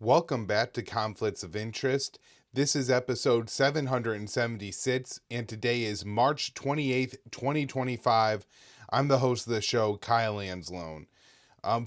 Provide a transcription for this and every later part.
Welcome back to Conflicts of Interest. This is episode 776, and today is March 28th, 2025. I'm the host of the show, Kyle Anzalone.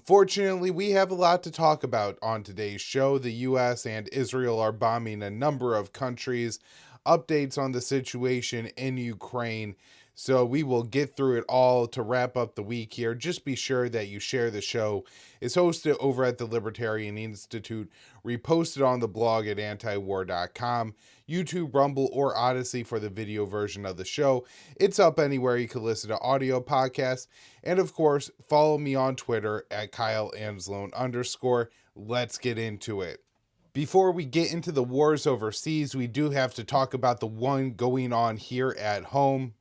Fortunately, we have a lot to talk about on today's show. The U.S. and Israel are bombing a number of countries, updates on the situation in Ukraine. So we will get through it all to wrap up the week here. Just be sure that you share the show. It's hosted over at the Libertarian Institute, reposted on the blog at antiwar.com, YouTube, Rumble, or Odysee for the video version of the show. It's up anywhere you can listen to audio podcasts. And of course, follow me on Twitter at @KyleAnzalone_. Let's get into it. Before we get into the wars overseas, we do have to talk about the one going on here at home.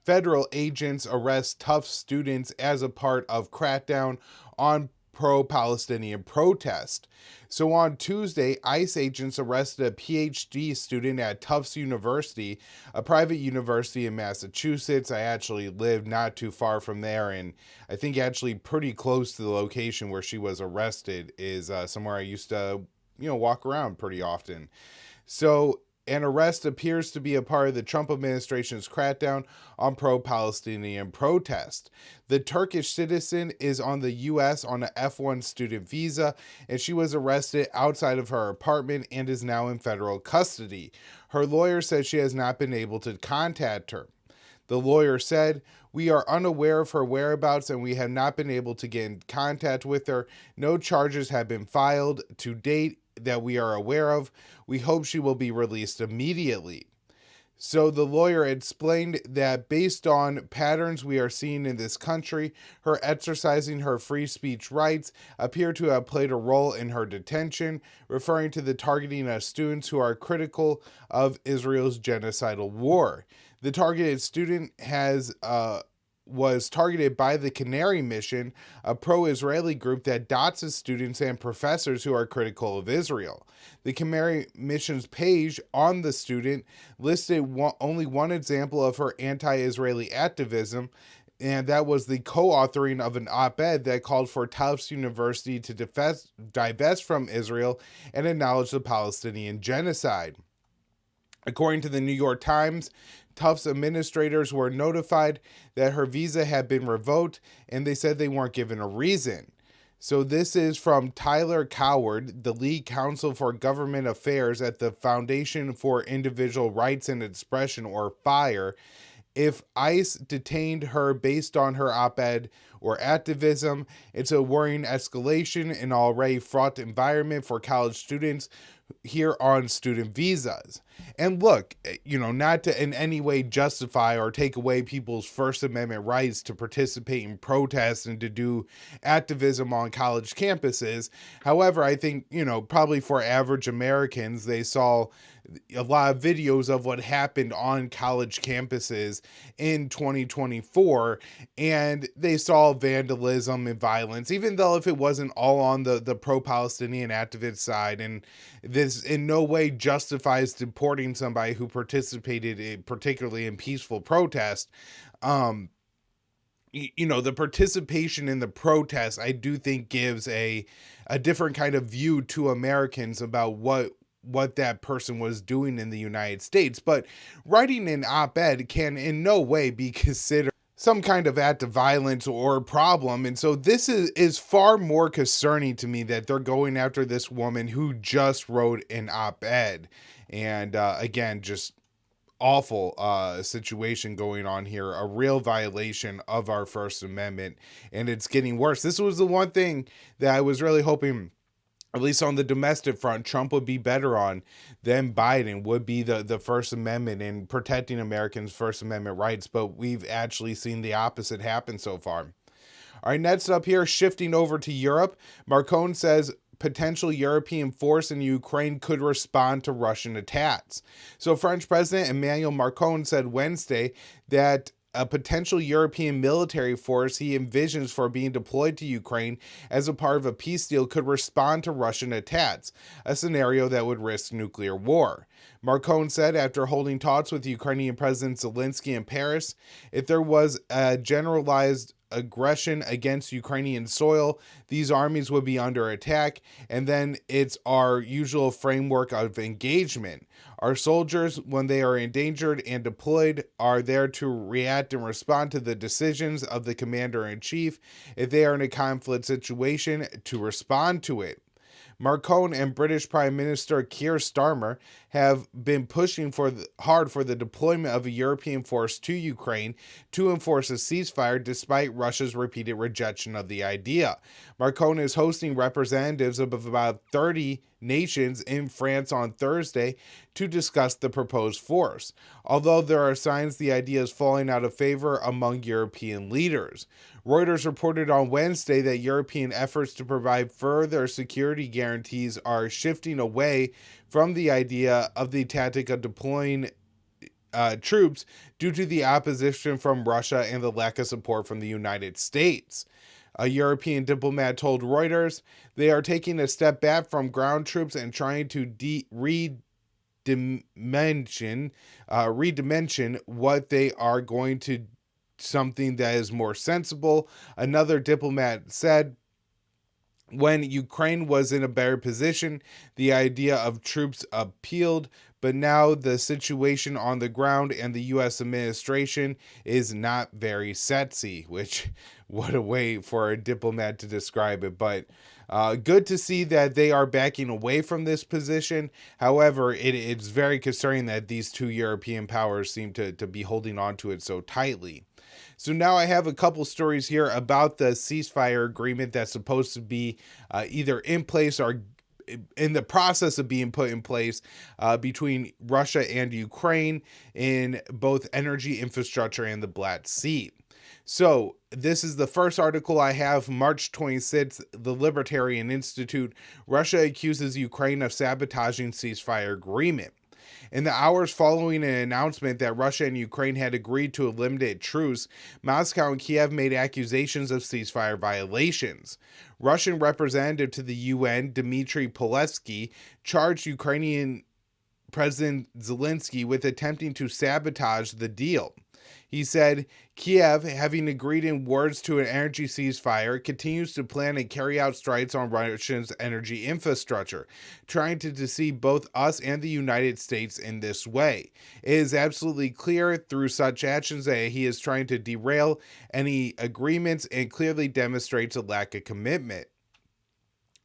Federal agents arrest tough students as a part of crackdown on pro-Palestinian protest. So on Tuesday, ICE agents arrested a PhD student at Tufts University, a private university in Massachusetts. I actually live not too far from there, and I think actually pretty close to the location where she was arrested is somewhere I used to, walk around pretty often. So an arrest appears to be a part of the Trump administration's crackdown on pro-Palestinian protest. The Turkish citizen is on the U.S. on an F1 student visa, and she was arrested outside of her apartment and is now in federal custody. Her lawyer says she has not been able to contact her. The lawyer said, "We are unaware of her whereabouts and we have not been able to get in contact with her. No charges have been filed to date that we are aware of. We hope she will be released immediately." So the lawyer explained that based on patterns we are seeing in this country, her exercising her free speech rights appear to have played a role in her detention, referring to the targeting of students who are critical of Israel's genocidal war. The targeted student was targeted by the Canary Mission, a pro-Israeli group that doxes students and professors who are critical of Israel. The Canary Mission's page on the student listed only one example of her anti-Israeli activism, and that was the co-authoring of an op-ed that called for Tufts University to divest from Israel and acknowledge the Palestinian genocide. According to the New York Times, Tufts administrators were notified that her visa had been revoked, and they said they weren't given a reason. So this is from Tyler Coward, the lead counsel for government affairs at the Foundation for Individual Rights and Expression, or FIRE. If ICE detained her based on her op-ed or activism, it's a worrying escalation in an already fraught environment for college students here on student visas. And look, not to in any way justify or take away people's First Amendment rights to participate in protests and to do activism on college campuses. However, I think, probably for average Americans, they saw a lot of videos of what happened on college campuses in 2024, and they saw vandalism and violence, even though if it wasn't all on the pro-Palestinian activist side. And this in no way justifies deporting somebody who participated particularly in peaceful protest. The participation in the protest, I do think, gives a different kind of view to Americans about what that person was doing in the United States. But writing an op-ed can in no way be considered some kind of act of violence or problem. And so this is far more concerning to me that they're going after this woman who just wrote an op-ed. And again, just awful situation going on here, a real violation of our First Amendment, and it's getting worse. This was the one thing that I was really hoping, at least on the domestic front, Trump would be better on than Biden would be the First Amendment and protecting Americans' First Amendment rights. But we've actually seen the opposite happen so far. All right, next up here, shifting over to Europe, Macron says potential European force in Ukraine could respond to Russian attacks. So French President Emmanuel Macron said Wednesday that a potential European military force he envisions for being deployed to Ukraine as a part of a peace deal could respond to Russian attacks, a scenario that would risk nuclear war. Marcon said after holding talks with Ukrainian President Zelensky in Paris, if there was a generalized aggression against Ukrainian soil, these armies would be under attack, and then it's our usual framework of engagement. Our soldiers, when they are endangered and deployed, are there to react and respond to the decisions of the commander-in-chief. If they are in a conflict situation, to respond to it. Marcon and British Prime Minister Keir Starmer have been pushing hard for the deployment of a European force to Ukraine to enforce a ceasefire despite Russia's repeated rejection of the idea. Marcon is hosting representatives of about 30 nations in France on Thursday to discuss the proposed force, although there are signs the idea is falling out of favor among European leaders. Reuters reported on Wednesday that European efforts to provide further security guarantees are shifting away from the idea of the tactic of deploying troops due to the opposition from Russia and the lack of support from the United States. A European diplomat told Reuters they are taking a step back from ground troops and trying to redimension what they are going to something that is more sensible. Another diplomat said, when Ukraine was in a better position, the idea of troops appealed, but now the situation on the ground and the U.S. administration is not very sexy, which, what a way for a diplomat to describe it. But good to see that they are backing away from this position. However, it's very concerning that these two European powers seem to be holding on to it so tightly. So now I have a couple stories here about the ceasefire agreement that's supposed to be either in place or in the process of being put in place between Russia and Ukraine in both energy infrastructure and the Black Sea. So this is the first article I have, March 26th, the Libertarian Institute. Russia accuses Ukraine of sabotaging ceasefire agreement. In the hours following an announcement that Russia and Ukraine had agreed to a limited truce, Moscow and Kiev made accusations of ceasefire violations. Russian representative to the UN, Dmitry Poletsky, charged Ukrainian President Zelensky with attempting to sabotage the deal. He said, Kiev, having agreed in words to an energy ceasefire, continues to plan and carry out strikes on Russia's energy infrastructure, trying to deceive both us and the United States in this way. It is absolutely clear through such actions that he is trying to derail any agreements and clearly demonstrates a lack of commitment.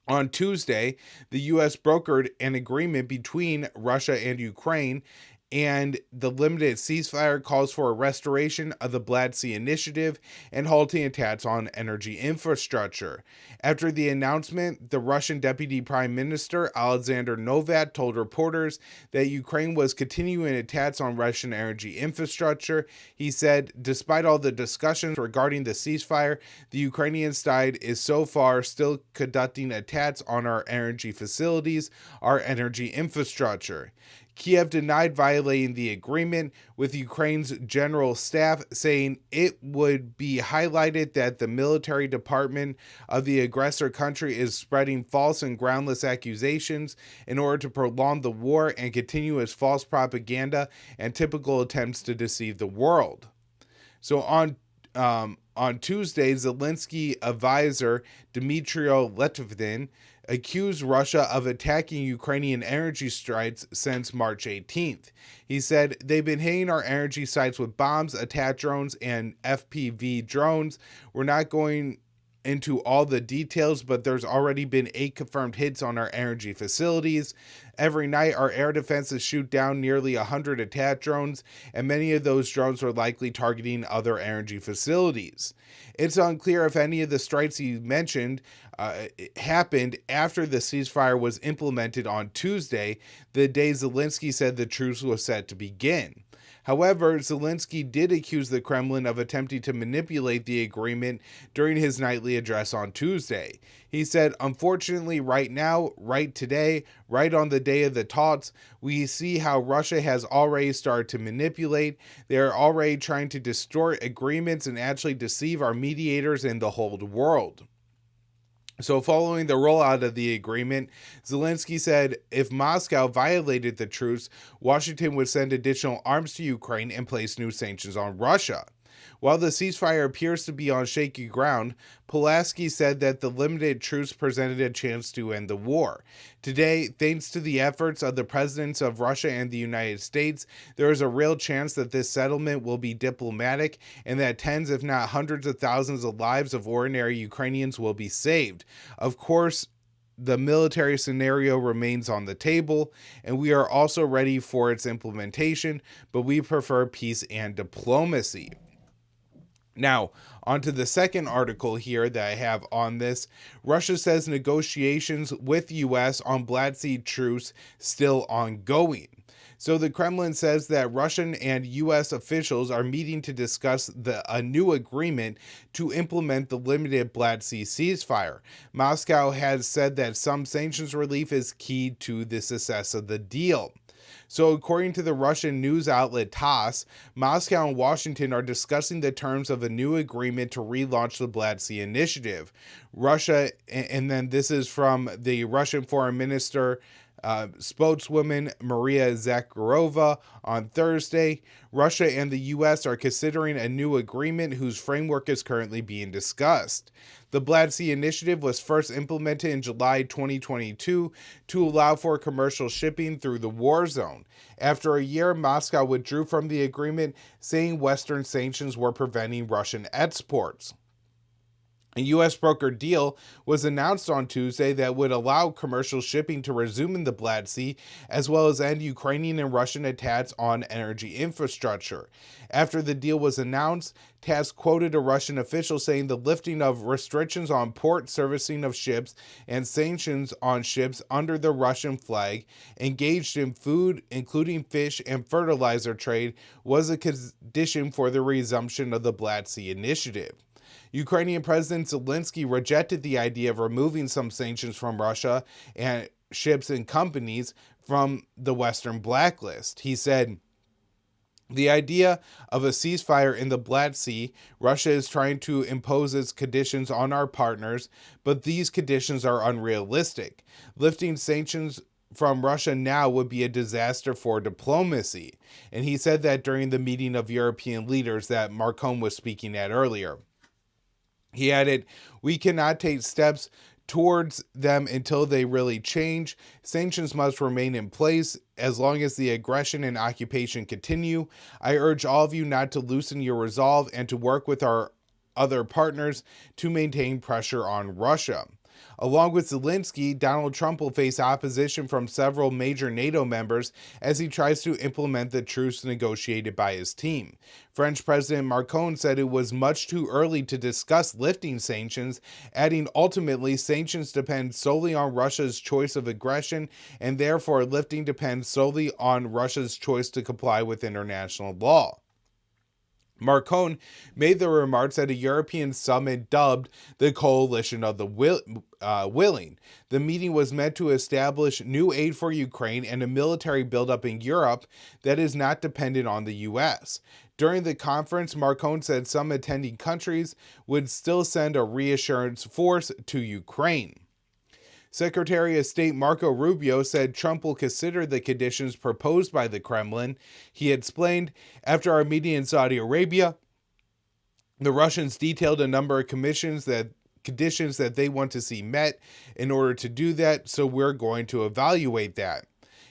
On Tuesday, the U.S. brokered an agreement between Russia and Ukraine, and the limited ceasefire calls for a restoration of the Black Sea Initiative and halting attacks on energy infrastructure. After the announcement, the Russian Deputy Prime Minister Alexander Novak told reporters that Ukraine was continuing attacks on Russian energy infrastructure. He said, despite all the discussions regarding the ceasefire, the Ukrainian side is so far still conducting attacks on our energy facilities, our energy infrastructure. Kiev denied violating the agreement, with Ukraine's general staff saying it would be highlighted that the military department of the aggressor country is spreading false and groundless accusations in order to prolong the war and continue its false propaganda and typical attempts to deceive the world. So on Tuesday, Zelensky advisor Dmitry Letvin accused Russia of attacking Ukrainian energy sites since March 18th. He said, they've been hitting our energy sites with bombs, attack drones, and FPV drones. We're not going into all the details, but there's already been 8 confirmed hits on our energy facilities. Every night, our air defenses shoot down nearly 100 attack drones, and many of those drones are likely targeting other energy facilities. It's unclear if any of the strikes he mentioned happened after the ceasefire was implemented on Tuesday, the day Zelensky said the truce was set to begin. However, Zelensky did accuse the Kremlin of attempting to manipulate the agreement during his nightly address on Tuesday. He said, unfortunately, right now, right today, right on the day of the talks, we see how Russia has already started to manipulate. They are already trying to distort agreements and actually deceive our mediators in the whole world. So, following the rollout of the agreement, Zelensky said if Moscow violated the truce, Washington would send additional arms to Ukraine and place new sanctions on Russia. While the ceasefire appears to be on shaky ground, Pulaski said that the limited truce presented a chance to end the war. Today, thanks to the efforts of the presidents of Russia and the United States, there is a real chance that this settlement will be diplomatic and that tens, if not hundreds of thousands of lives of ordinary Ukrainians will be saved. Of course, the military scenario remains on the table, and we are also ready for its implementation, but we prefer peace and diplomacy. Now, on to the second article here that I have on this. Russia says negotiations with U.S. on Black Sea truce still ongoing. So the Kremlin says that Russian and U.S. officials are meeting to discuss a new agreement to implement the limited Black Sea ceasefire. Moscow has said that some sanctions relief is key to the success of the deal. So, according to the Russian news outlet TASS, Moscow and Washington are discussing the terms of a new agreement to relaunch the Black Sea Initiative. Russia, and then this is from the Russian Foreign Minister spokeswoman Maria Zakharova on Thursday. Russia and the U.S. are considering a new agreement whose framework is currently being discussed. The Black Sea Initiative was first implemented in July 2022 to allow for commercial shipping through the war zone. After a year, Moscow withdrew from the agreement, saying Western sanctions were preventing Russian exports. A U.S. brokered deal was announced on Tuesday that would allow commercial shipping to resume in the Black Sea, as well as end Ukrainian and Russian attacks on energy infrastructure. After the deal was announced, TASS quoted a Russian official saying the lifting of restrictions on port servicing of ships and sanctions on ships under the Russian flag engaged in food, including fish and fertilizer trade, was a condition for the resumption of the Black Sea Initiative. Ukrainian President Zelensky rejected the idea of removing some sanctions from Russia and ships and companies from the Western blacklist. He said, the idea of a ceasefire in the Black Sea, Russia is trying to impose its conditions on our partners, but these conditions are unrealistic. Lifting sanctions from Russia now would be a disaster for diplomacy. And he said that during the meeting of European leaders that Macron was speaking at earlier. He added, we cannot take steps towards them until they really change. Sanctions must remain in place as long as the aggression and occupation continue. I urge all of you not to loosen your resolve and to work with our other partners to maintain pressure on Russia. Along with Zelensky, Donald Trump will face opposition from several major NATO members as he tries to implement the truce negotiated by his team. French President Macron said it was much too early to discuss lifting sanctions, adding ultimately sanctions depend solely on Russia's choice of aggression, and therefore lifting depends solely on Russia's choice to comply with international law. Macron made the remarks at a European summit dubbed the Coalition of the Willing. The meeting was meant to establish new aid for Ukraine and a military buildup in Europe that is not dependent on the U.S. During the conference, Macron said some attending countries would still send a reassurance force to Ukraine. Secretary of State Marco Rubio said Trump will consider the conditions proposed by the Kremlin. He explained, after our meeting in Saudi Arabia, the Russians detailed a number of conditions that they want to see met in order to do that, so we're going to evaluate that.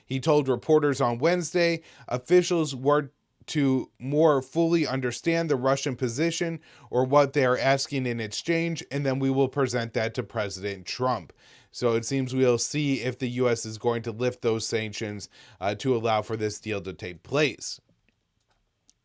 He told reporters on Wednesday officials were to more fully understand the Russian position or what they are asking in exchange, and then we will present that to President Trump. So it seems we'll see if the U.S. is going to lift those sanctions to allow for this deal to take place.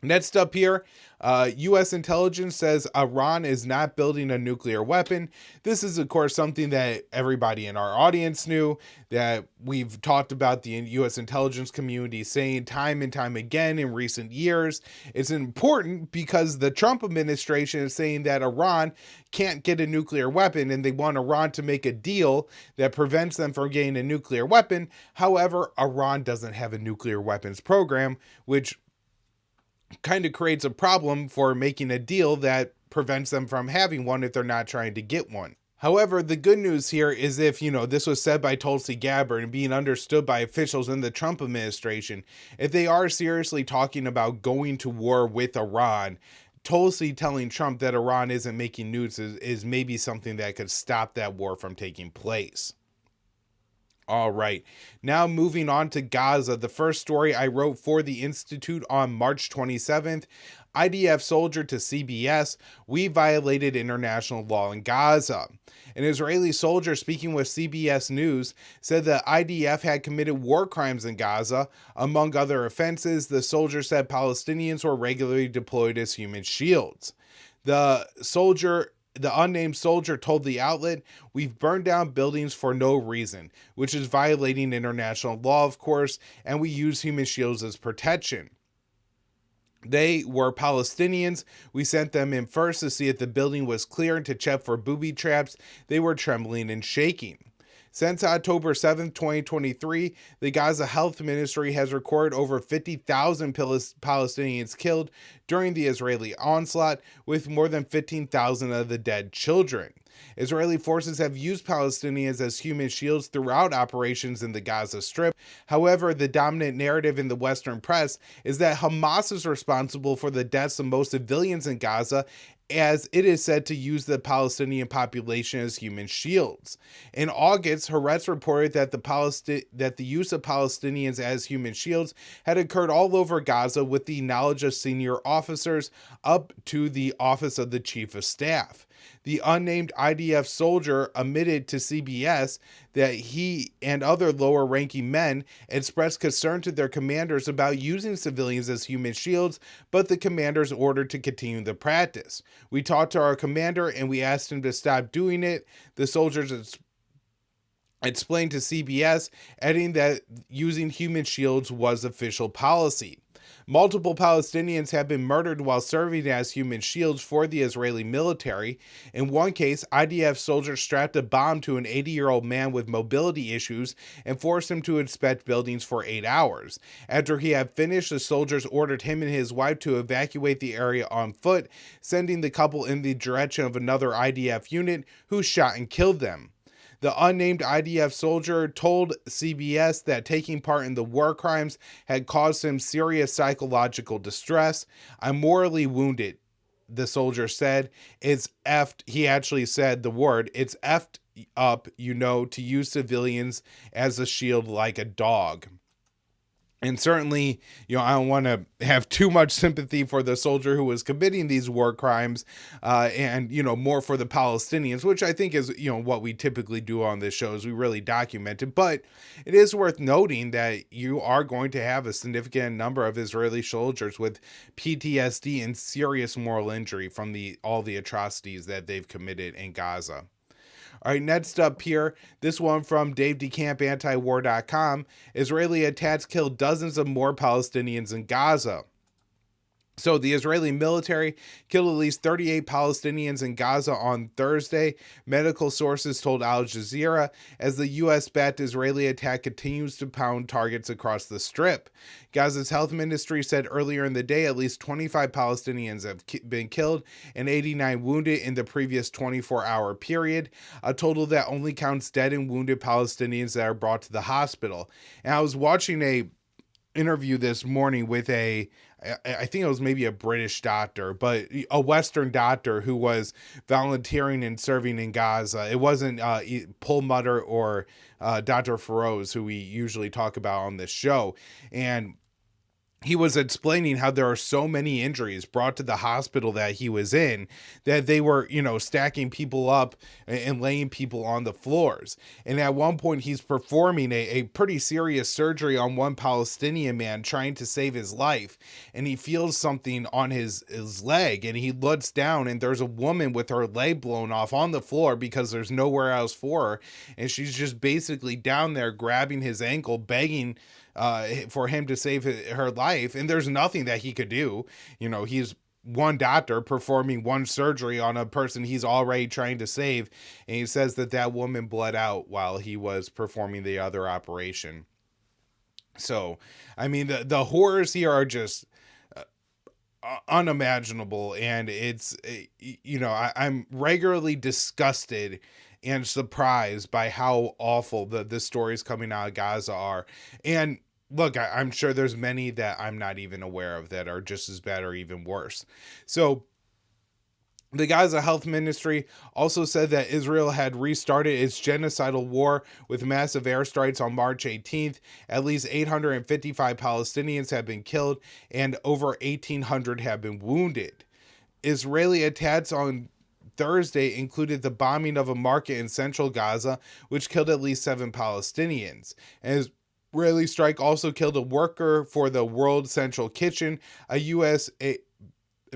Next up here, U.S. intelligence says Iran is not building a nuclear weapon. This is, of course, something that everybody in our audience knew, that we've talked about the U.S. intelligence community saying time and time again in recent years. It's important because the Trump administration is saying that Iran can't get a nuclear weapon, and they want Iran to make a deal that prevents them from getting a nuclear weapon. However, Iran doesn't have a nuclear weapons program, which kind of creates a problem for making a deal that prevents them from having one if they're not trying to get one. However, the good news here is if, this was said by Tulsi Gabbard and being understood by officials in the Trump administration, if they are seriously talking about going to war with Iran, Tulsi telling Trump that Iran isn't making nukes is maybe something that could stop that war from taking place. All right, now moving on to Gaza. The first story I wrote for the Institute on March 27th. IDF soldier to CBS, we violated international law in Gaza. An Israeli soldier speaking with CBS News said the IDF had committed war crimes in Gaza. Among other offenses, the soldier said Palestinians were regularly deployed as human shields. The unnamed soldier told the outlet, "We've burned down buildings for no reason, which is violating international law, of course, and we use human shields as protection. They were Palestinians. We sent them in first to see if the building was clear and to check for booby traps. They were trembling and shaking." Since October 7th, 2023, the Gaza Health Ministry has recorded over 50,000 Palestinians killed during the Israeli onslaught, with more than 15,000 of the dead children. Israeli forces have used Palestinians as human shields throughout operations in the Gaza Strip. However, the dominant narrative in the Western press is that Hamas is responsible for the deaths of most civilians in Gaza, as it is said to use the Palestinian population as human shields. In August, Haaretz reported that the use of Palestinians as human shields had occurred all over Gaza with the knowledge of senior officers up to the office of the chief of staff. The unnamed IDF soldier admitted to CBS that he and other lower-ranking men expressed concern to their commanders about using civilians as human shields, but the commanders ordered to continue the practice. "We talked to our commander and we asked him to stop doing it," the soldiers explained to CBS, adding that using human shields was official policy. Multiple Palestinians have been murdered while serving as human shields for the Israeli military. In one case, IDF soldiers strapped a bomb to an 80-year-old man with mobility issues and forced him to inspect buildings for 8 hours. After he had finished, the soldiers ordered him and his wife to evacuate the area on foot, sending the couple in the direction of another IDF unit who shot and killed them. The unnamed IDF soldier told CBS that taking part in the war crimes had caused him serious psychological distress. "I'm morally wounded," the soldier said. "It's effed," he actually said the word, "it's effed up, to use civilians as a shield like a dog." And certainly, I don't want to have too much sympathy for the soldier who was committing these war crimes, and, more for the Palestinians, which I think is, what we typically do on this show is we really document it. But it is worth noting that you are going to have a significant number of Israeli soldiers with PTSD and serious moral injury from all the atrocities that they've committed in Gaza. All right, next up here, this one from Dave DeCamp, antiwar.com. Israeli attacks killed dozens of more Palestinians in Gaza. So the Israeli military killed at least 38 Palestinians in Gaza on Thursday, medical sources told Al Jazeera, as the U.S.-backed Israeli attack continues to pound targets across the Strip. Gaza's health ministry said earlier in the day at least 25 Palestinians have been killed and 89 wounded in the previous 24-hour period, a total that only counts dead and wounded Palestinians that are brought to the hospital. And I was watching a interview this morning with I think it was maybe a British doctor, but a Western doctor who was volunteering and serving in Gaza. It wasn't Perlmutter or Dr. Feroz, who we usually talk about on this show. And he was explaining how there are so many injuries brought to the hospital that he was in that they were, stacking people up and laying people on the floors. And at one point, he's performing a pretty serious surgery on one Palestinian man trying to save his life. And he feels something on his leg, and he looks down, and there's a woman with her leg blown off on the floor because there's nowhere else for her. And she's just basically down there grabbing his ankle, begging for him to save her life, and there's nothing that he could do. He's one doctor performing one surgery on a person he's already trying to save, and he says that woman bled out while he was performing the other operation. So, I mean, the horrors here are just unimaginable, and it's, I'm regularly disgusted and surprised by how awful the stories coming out of Gaza are. And look, I'm sure there's many that I'm not even aware of that are just as bad or even worse. So the Gaza Health Ministry also said that Israel had restarted its genocidal war with massive airstrikes on March 18th. At least 855 Palestinians have been killed and over 1,800 have been wounded. Israeli attacks on Thursday included the bombing of a market in central Gaza, which killed at least 7 Palestinians. An Israeli strike also killed a worker for the World Central Kitchen, a U.S.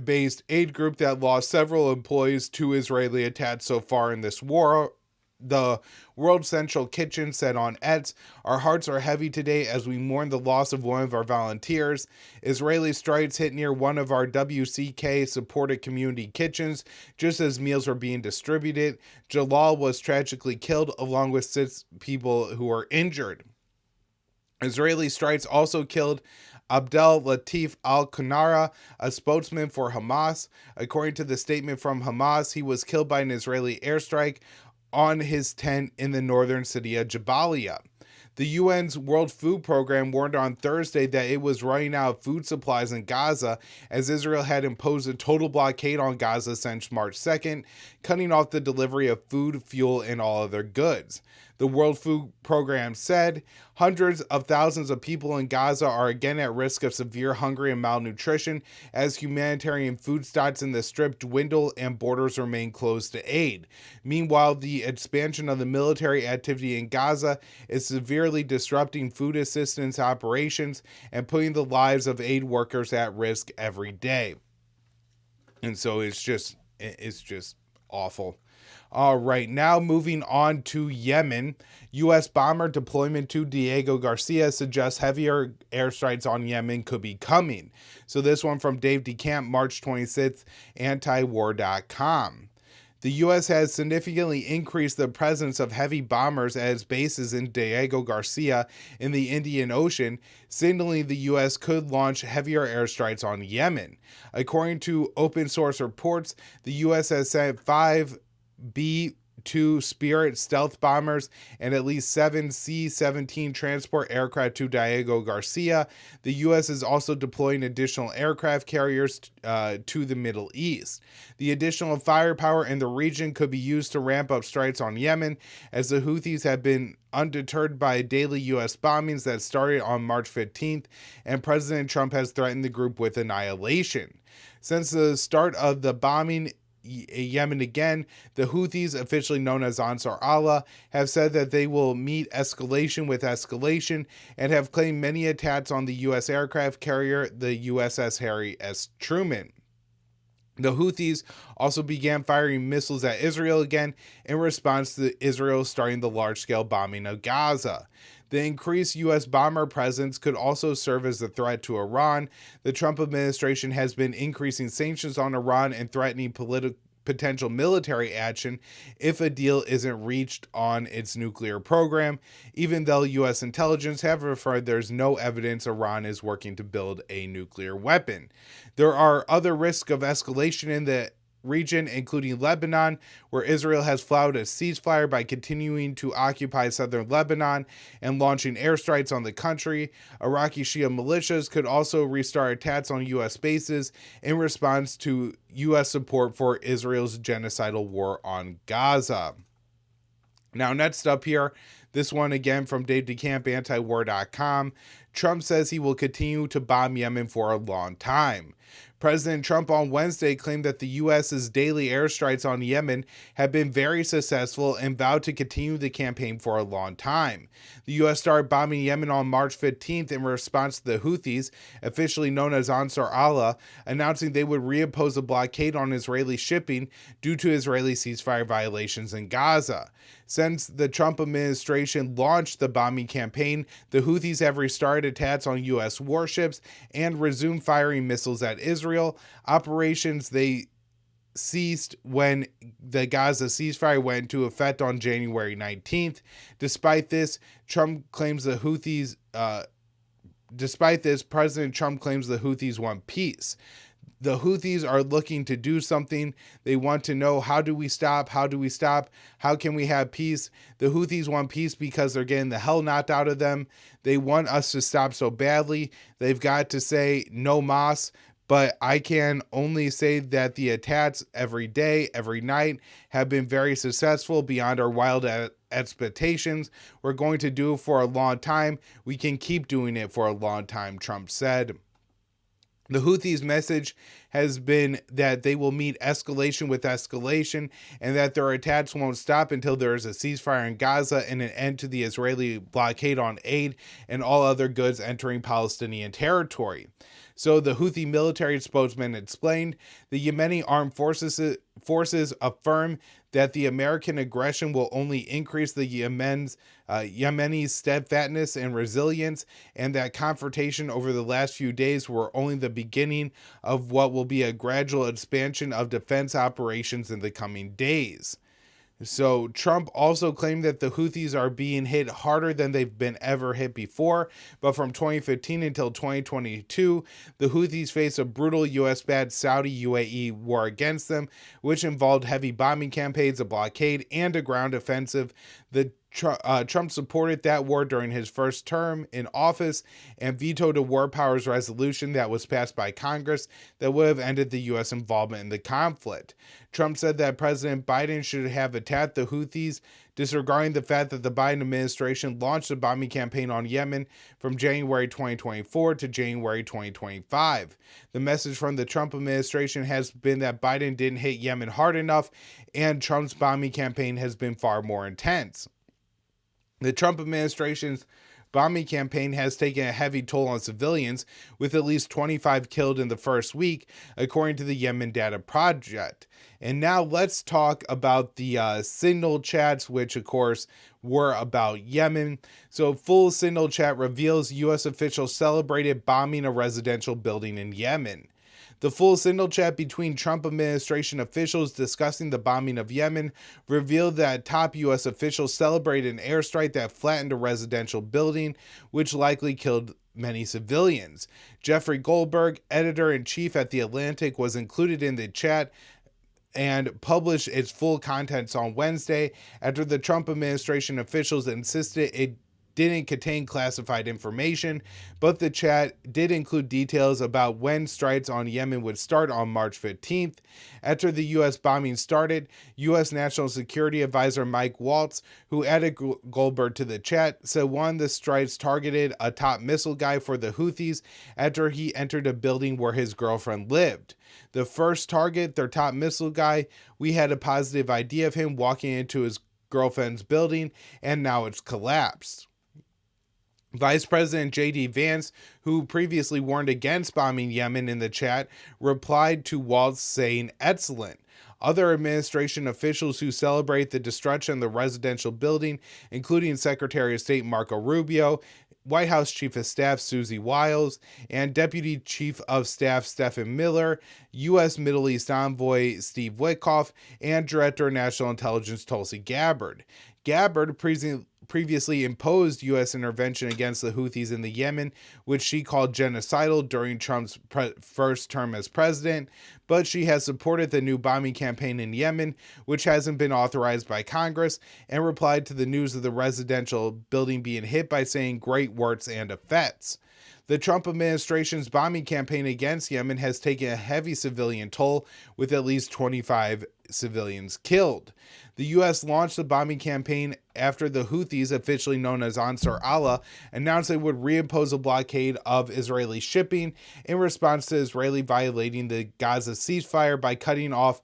based aid group that lost several employees to Israeli attacks so far in this war. The World Central Kitchen said on X, "Our hearts are heavy today as we mourn the loss of one of our volunteers. Israeli strikes hit near one of our WCK supported community kitchens just as meals were being distributed. Jalal was tragically killed along with 6 people who were injured." Israeli strikes also killed Abdel Latif al-Qunara, a spokesman for Hamas. According to the statement from Hamas, he was killed by an Israeli airstrike on his tent in the northern city of Jabalia. The UN's World Food Program warned on Thursday that it was running out of food supplies in Gaza as Israel had imposed a total blockade on Gaza since March 2nd, cutting off the delivery of food, fuel, and all other goods. The World Food Program said hundreds of thousands of people in Gaza are again at risk of severe hunger and malnutrition as humanitarian food stocks in the Strip dwindle and borders remain closed to aid. Meanwhile, the expansion of the military activity in Gaza is severely disrupting food assistance operations and putting the lives of aid workers at risk every day. And so it's just awful. All right, now moving on to Yemen. U.S. bomber deployment to Diego Garcia suggests heavier airstrikes on Yemen could be coming. So this one from Dave DeCamp, March 26th, antiwar.com. The U.S. has significantly increased the presence of heavy bombers at its bases in Diego Garcia in the Indian Ocean, signaling the U.S. could launch heavier airstrikes on Yemen. According to open source reports, the U.S. has sent 5 B-2 Spirit stealth bombers and at least 7 C-17 transport aircraft to Diego Garcia. The U.S. is also deploying additional aircraft carriers to the Middle East. The additional firepower in the region could be used to ramp up strikes on Yemen, as the Houthis have been undeterred by daily U.S. bombings that started on March 15th, and President Trump has threatened the group with annihilation. Since the start of the bombing Yemen again, the Houthis, officially known as Ansar Allah, have said that they will meet escalation with escalation and have claimed many attacks on the U.S. aircraft carrier, the USS Harry S. Truman. The Houthis also began firing missiles at Israel again in response to Israel starting the large-scale bombing of Gaza. The increased U.S. bomber presence could also serve as a threat to Iran. The Trump administration has been increasing sanctions on Iran and threatening potential military action if a deal isn't reached on its nuclear program, even though U.S. intelligence have referred there's no evidence Iran is working to build a nuclear weapon. There are other risks of escalation in the region, including Lebanon, where Israel has flouted a ceasefire by continuing to occupy southern Lebanon and launching airstrikes on the country. Iraqi Shia militias could also restart attacks on U.S. bases in response to U.S. support for Israel's genocidal war on Gaza. Now, next up here, this one again from Dave DeCamp, antiwar.com. Trump says he will continue to bomb Yemen for a long time. President Trump on Wednesday claimed that the U.S.'s daily airstrikes on Yemen have been very successful and vowed to continue the campaign for a long time. The U.S. started bombing Yemen on March 15th in response to the Houthis, officially known as Ansar Allah, announcing they would reimpose a blockade on Israeli shipping due to Israeli ceasefire violations in Gaza. Since the Trump administration launched the bombing campaign, the Houthis have restarted attacks on U.S. warships and resumed firing missiles at Israel, operations they ceased when the Gaza ceasefire went into effect on January 19th. Despite this, President Trump claims the Houthis want peace. The Houthis are looking to do something. They want to know, how do we stop? How do we stop? How can we have peace? The Houthis want peace because they're getting the hell knocked out of them. They want us to stop so badly. They've got to say no mas. But I can only say that the attacks every day, every night have been very successful beyond our wild expectations. We're going to do it for a long time. We can keep doing it for a long time, Trump said. The Houthis' message has been that they will meet escalation with escalation and that their attacks won't stop until there is a ceasefire in Gaza and an end to the Israeli blockade on aid and all other goods entering Palestinian territory. So the Houthi military spokesman explained, the Yemeni armed forces affirm that the American aggression will only increase the Yemeni's steadfastness and resilience, and that confrontation over the last few days were only the beginning of what will be a gradual expansion of defense operations in the coming days. So Trump also claimed that the Houthis are being hit harder than they've been ever hit before, but from 2015 until 2022, the Houthis faced a brutal US-backed Saudi UAE war against them, which involved heavy bombing campaigns, a blockade, and a ground offensive. Trump supported that war during his first term in office and vetoed a war powers resolution that was passed by Congress that would have ended the U.S. involvement in the conflict. Trump said that President Biden should have attacked the Houthis, disregarding the fact that the Biden administration launched a bombing campaign on Yemen from January 2024 to January 2025. The message from the Trump administration has been that Biden didn't hit Yemen hard enough, and Trump's bombing campaign has been far more intense. The Trump administration's bombing campaign has taken a heavy toll on civilians, with at least 25 killed in the first week, according to the Yemen Data Project. And now let's talk about the Signal chats, which of course were about Yemen. So full Signal chat reveals U.S. officials celebrated bombing a residential building in Yemen. The full Signal chat between Trump administration officials discussing the bombing of Yemen revealed that top U.S. officials celebrated an airstrike that flattened a residential building, which likely killed many civilians. Jeffrey Goldberg, editor-in-chief at The Atlantic, was included in the chat and published its full contents on Wednesday after the Trump administration officials insisted it didn't contain classified information, but the chat did include details about when strikes on Yemen would start on March 15th. After the U.S. bombing started, U.S. National Security Advisor Mike Waltz, who added Goldberg to the chat, said one of the strikes targeted a top missile guy for the Houthis after he entered a building where his girlfriend lived. The first target, their top missile guy, we had a positive idea of him walking into his girlfriend's building, and now it's collapsed. Vice President J.D. Vance, who previously warned against bombing Yemen in the chat, replied to Waltz saying, "Excellent." Other administration officials who celebrate the destruction of the residential building, including Secretary of State Marco Rubio, White House Chief of Staff Susie Wiles, and Deputy Chief of Staff Stephen Miller, U.S. Middle East Envoy Steve Witkoff, and Director of National Intelligence Tulsi Gabbard. Gabbard previously imposed U.S. intervention against the Houthis in the Yemen, which she called genocidal during Trump's first term as president, but she has supported the new bombing campaign in Yemen, which hasn't been authorized by Congress, and replied to the news of the residential building being hit by saying great works and effects. The Trump administration's bombing campaign against Yemen has taken a heavy civilian toll, with at least 25 civilians killed. The U.S. launched the bombing campaign after the Houthis, officially known as Ansar Allah, announced they would reimpose a blockade of Israeli shipping in response to Israeli violating the Gaza ceasefire by cutting off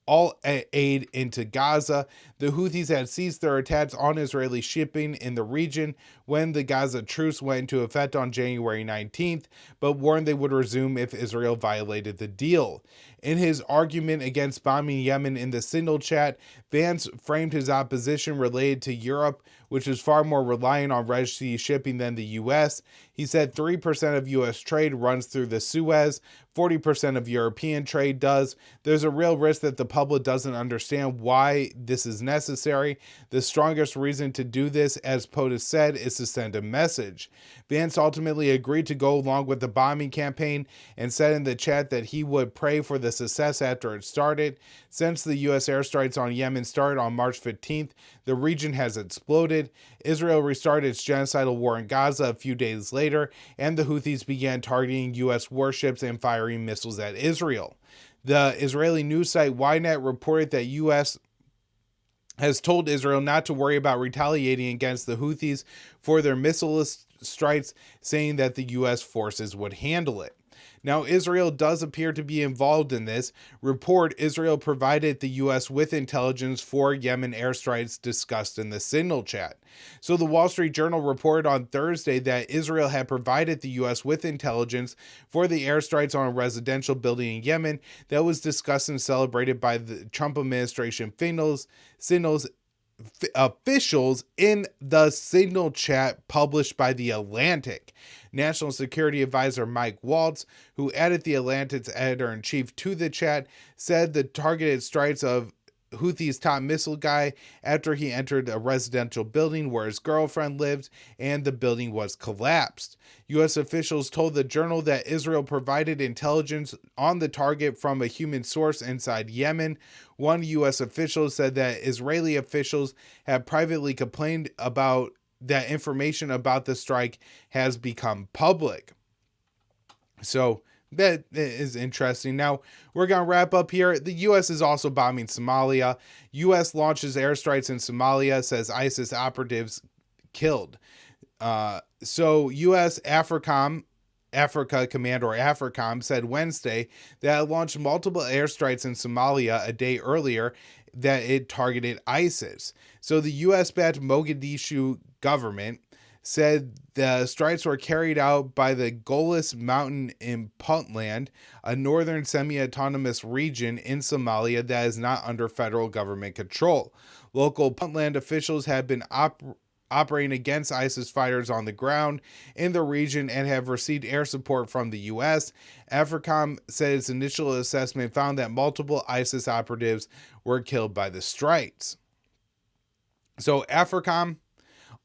all aid into Gaza. The Houthis had ceased their attacks on Israeli shipping in the region when the Gaza truce went into effect on January 19th, but warned they would resume if Israel violated the deal. In his argument against bombing Yemen in the Signal chat, Vance framed his opposition related to Europe, which is far more reliant on Red Sea shipping than the U.S. He said 3% of U.S. trade runs through the Suez, 40% of European trade does. There's a real risk that the public doesn't understand why this is necessary. The strongest reason to do this, as POTUS said, is to send a message. Vance ultimately agreed to go along with the bombing campaign and said in the chat that he would pray for the success after it started. Since the U.S. airstrikes on Yemen started on March 15th, the region has exploded. Israel restarted its genocidal war in Gaza a few days later, and the Houthis began targeting U.S. warships and firing missiles at Israel. The Israeli news site Ynet reported that U.S. has told Israel not to worry about retaliating against the Houthis for their missile strikes, saying that the U.S. forces would handle it. Now, Israel does appear to be involved in this. Report: Israel provided the U.S. with intelligence for Yemen airstrikes discussed in the Signal chat. So the Wall Street Journal reported on Thursday that Israel had provided the U.S. with intelligence for the airstrikes on a residential building in Yemen that was discussed and celebrated by the Trump administration officials in the Signal chat published by The Atlantic. National Security Advisor Mike Waltz, who added The Atlantic's editor-in-chief to the chat, said the targeted strikes of Houthis' top missile guy after he entered a residential building where his girlfriend lived, and the building was collapsed. U.S. officials told the Journal that Israel provided intelligence on the target from a human source inside Yemen. One U.S. official said that Israeli officials have privately complained about that information about the strike has become public. So that is interesting. Now, we're going to wrap up here. The U.S. is also bombing Somalia. U.S. launches airstrikes in Somalia, says ISIS operatives killed. So U.S. Africa Command, or AFRICOM, said Wednesday that it launched multiple airstrikes in Somalia a day earlier, that it targeted ISIS. So the U.S.-backed Mogadishu government said the strikes were carried out by the Golis Mountain in Puntland, a northern semi-autonomous region in Somalia that is not under federal government control. Local Puntland officials have been operating against ISIS fighters on the ground in the region and have received air support from the U.S. AFRICOM said its initial assessment found that multiple ISIS operatives were killed by the strikes. So AFRICOM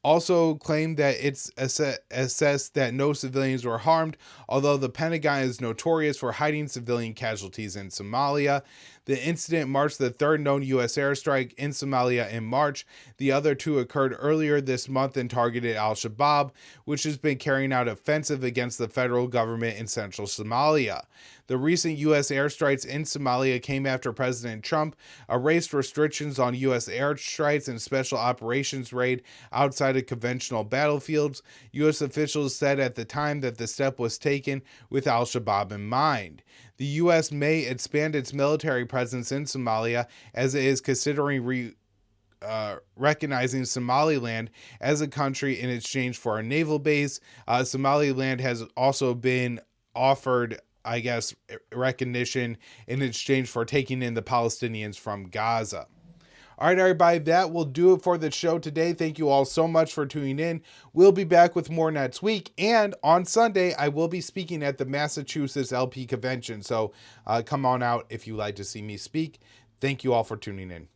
also claimed that it's assessed that no civilians were harmed, although the Pentagon is notorious for hiding civilian casualties in Somalia. The incident marks the third known U.S. airstrike in Somalia in March. The other two occurred earlier this month and targeted al-Shabaab, which has been carrying out offensive against the federal government in central Somalia. The recent U.S. airstrikes in Somalia came after President Trump erased restrictions on U.S. airstrikes and special operations raid outside of conventional battlefields. U.S. officials said at the time that the step was taken with al-Shabaab in mind. The U.S. may expand its military presence in Somalia as it is considering recognizing Somaliland as a country in exchange for a naval base. Somaliland has also been offered, I guess, recognition in exchange for taking in the Palestinians from Gaza. All right, everybody, that will do it for the show today. Thank you all so much for tuning in. We'll be back with more next week. And on Sunday, I will be speaking at the Massachusetts LP Convention. So come on out if you'd like to see me speak. Thank you all for tuning in.